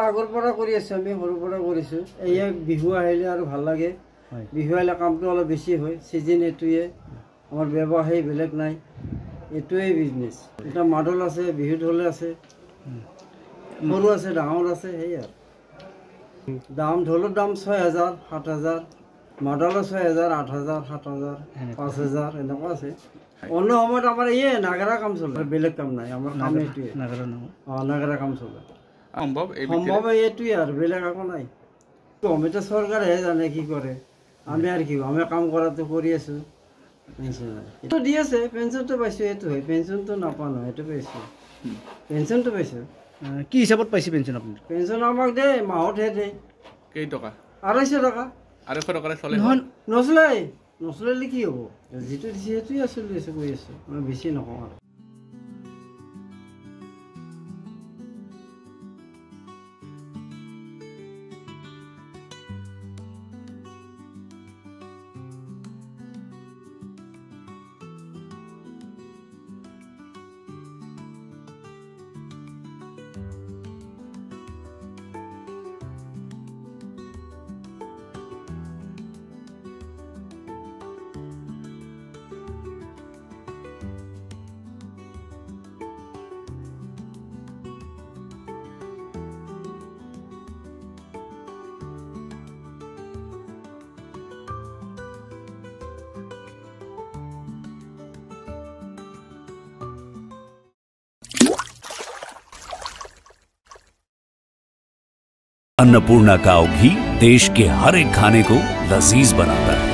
আগৰ পৰা কৰি আছো, আমি সৰুৰ পৰা কৰিছো। এই বিহু আহিলে আৰু ভাল লাগে, বিহু আহিলে কামটো অলপ বেছি হয়। চিজন এইটোৱে, আমাৰ ব্যৱসায় বেলেগ নাই, এইটোৱে বিজনেছ। এটা মাদল আছে, বিহু ঢোল আছে, সৰু আছে, ডাঙৰ আছে, সেই আৰু দাম। ঢোলৰ দাম 6,000, 7,000, মাদলৰ 6,000, 8,000, 7,000, 5,000 এনেকুৱা আছে। অন্য সময়ত আমাৰ নাগাৰা কাম চলে, বেলেগ কাম নাই। আমাৰ কাম এইটোৱে, নাগাৰা কাম চলে। সম্ভৱ এইটোৱে আৰু বেলেগ একো নাই। এতিয়া চৰকাৰেহে জানে কি কৰে, আমি আৰু কি আমি কাম কৰাটো কৰি আছো। এইটো দি আছে, পেঞ্চনটো পাইছো, এইটো হয়। পেঞ্চনটো নাপাওঁ নহয়, এইটো পাইছো, পেঞ্চনটো পাইছো। কি হিচাপত পাইছে পেঞ্চন আপুনি? পেঞ্চন আমাক দে, মাহতহে দে। কেই টকা? 250 টকা। 250 টকাৰে চলে? নচলে, নচলিলে কি হ'ব? যিটো দিছে সেইটোৱে চলি আছো, কৰি আছো। আমি বেছি নকওঁ আৰু। अन्नपूर्णा काव घी देश के हर एक खाने को लजीज बनाता है।